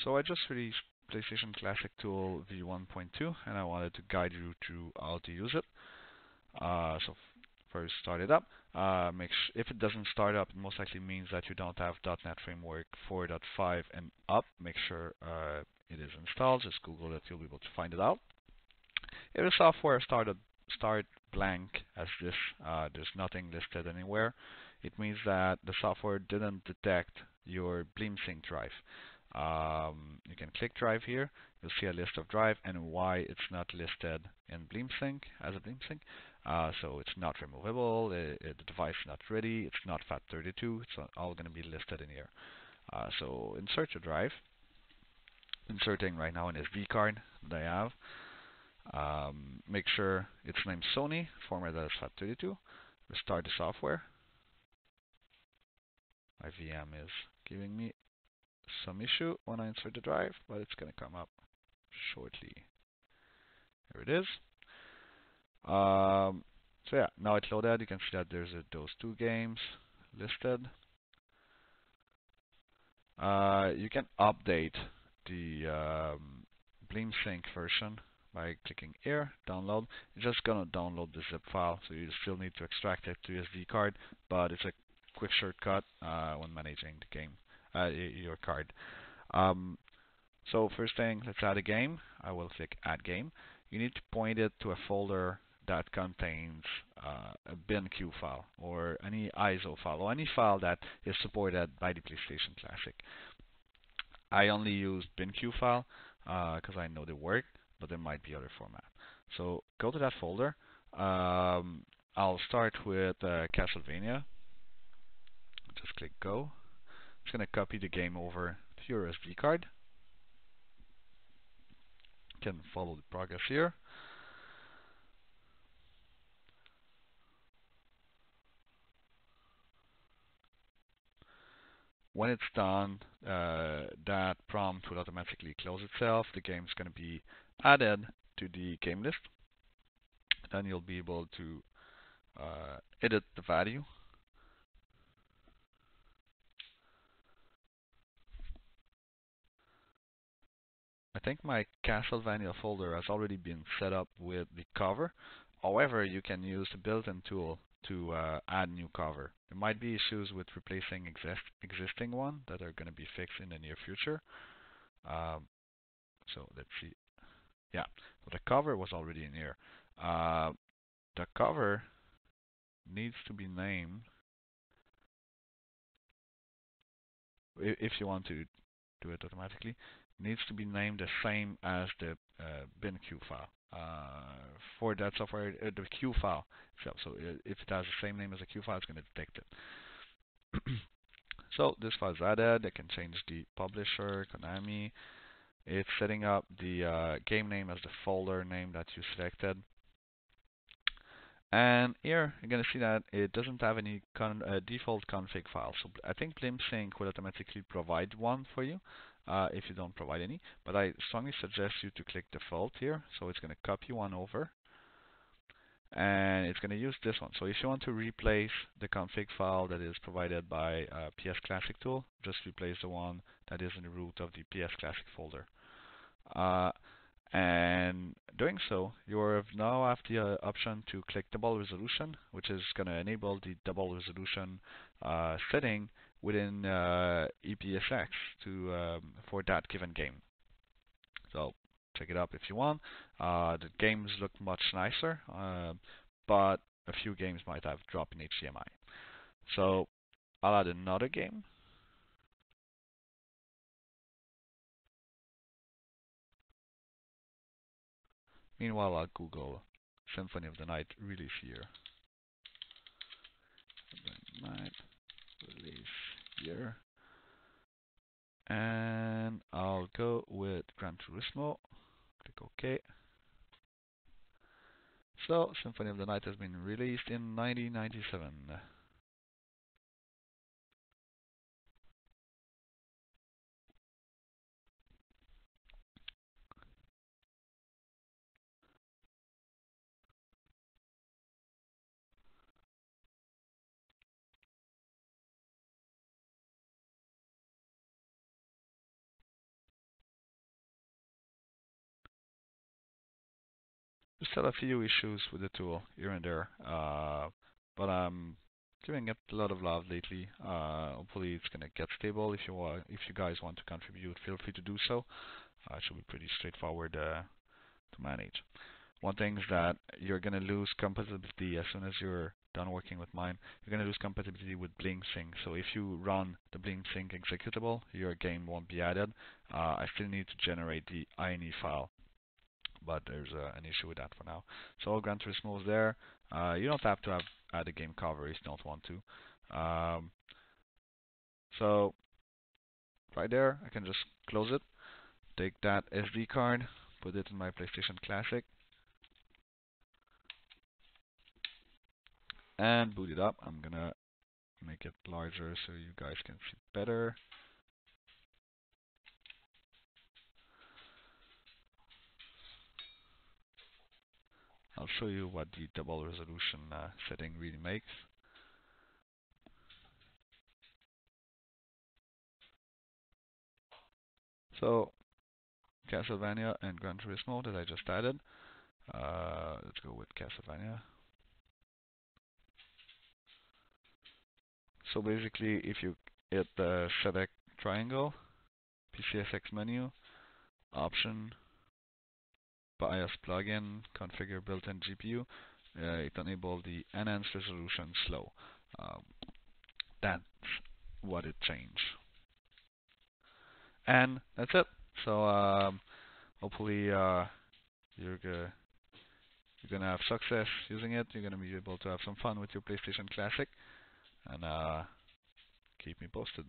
So I just released PlayStation Classic Tool v1.2 and I wanted to guide you through how to use it. So first start it up. If it doesn't start up, it most likely means that you don't have .NET Framework 4.5 and up. Make sure it is installed. Just Google it, you'll be able to find it out. If the software start blank as this, there's nothing listed anywhere, it means that the software didn't detect your BleemSync drive. You can click drive here. You'll see a list of drive and why it's not listed in BleemSync as a BleemSync. So it's not removable. The device is not ready. It's not FAT32. It's all going to be listed in here. So insert your drive. Inserting right now an SD card that I have. Make sure it's named Sony, format as FAT32. Restart the software. My VM is giving me some issue when I insert the drive, but it's going to come up shortly. Here it is. So yeah, now it's loaded. You can see that there's those two games listed. You can update the BleemSync version by clicking here, download. It's just gonna download the zip file, so you still need to extract it to SD card, but it's a quick shortcut when managing the game, your card. So first thing, let's add a game. I will click Add Game. You need to point it to a folder that contains a BenQ file or any ISO file or any file that is supported by the PlayStation Classic. I only use BenQ file because I know they work, but there might be other format. So go to that folder. I'll start with Castlevania. Just click Go. It's going to copy the game over to your SD card. You can follow the progress here. When it's done, that prompt will automatically close itself. The game is going to be added to the game list. Then you'll be able to edit the value. I think my Castlevania folder has already been set up with the cover. However, you can use the built-in tool to add new cover. There might be issues with replacing existing one that are going to be fixed in the near future. So let's see. Yeah, so the cover was already in here. The cover needs to be named if you want to do it automatically. Needs to be named the same as the BenQ file. For that software, the Q file itself. So if it has the same name as a Q file, it's going to detect it. So this file is added. I can change the publisher, Konami. It's setting up the game name as the folder name that you selected. And here you're going to see that it doesn't have any default config file. So I think BleemSync will automatically provide one for you if you don't provide any. But I strongly suggest you to click default here. So it's going to copy one over. And it's going to use this one. So if you want to replace the config file that is provided by PSClassicTool, just replace the one that is in the root of the PSClassic folder. And doing so, you now have the option to click double resolution, which is going to enable the double resolution setting within EPSX for that given game. So check it out if you want. The games look much nicer, but a few games might have dropped in HDMI. So I'll add another game. Meanwhile, I'll Google Symphony of the Night release year. Night release year. And I'll go with Gran Turismo. Click OK. So, Symphony of the Night has been released in 1997. Just had a few issues with the tool here and there, but I'm giving it a lot of love lately. Hopefully it's gonna get stable. If you guys want to contribute, feel free to do so. It should be pretty straightforward to manage. One thing is that you're gonna lose compatibility as soon as you're done working with mine. You're gonna lose compatibility with Bling Sync. So if you run the Bling Sync executable, your game won't be added. I still need to generate the INE file, but there's an issue with that for now. So all Gran Turismo is there. You don't have to add a game cover if you don't want to. So right there, I can just close it, take that SD card, put it in my PlayStation Classic, and boot it up. I'm gonna make it larger so you guys can see better. I'll show you what the double resolution setting really makes. So Castlevania and Gran Turismo that I just added. Let's go with Castlevania. So basically, if you hit the select triangle, PCSX menu, option, BIOS plugin, configure built-in GPU, it enables the enhanced resolution slow. Um, that's what it changed. And that's it. So hopefully you're gonna have success using it. You're gonna be able to have some fun with your PlayStation Classic, and keep me posted.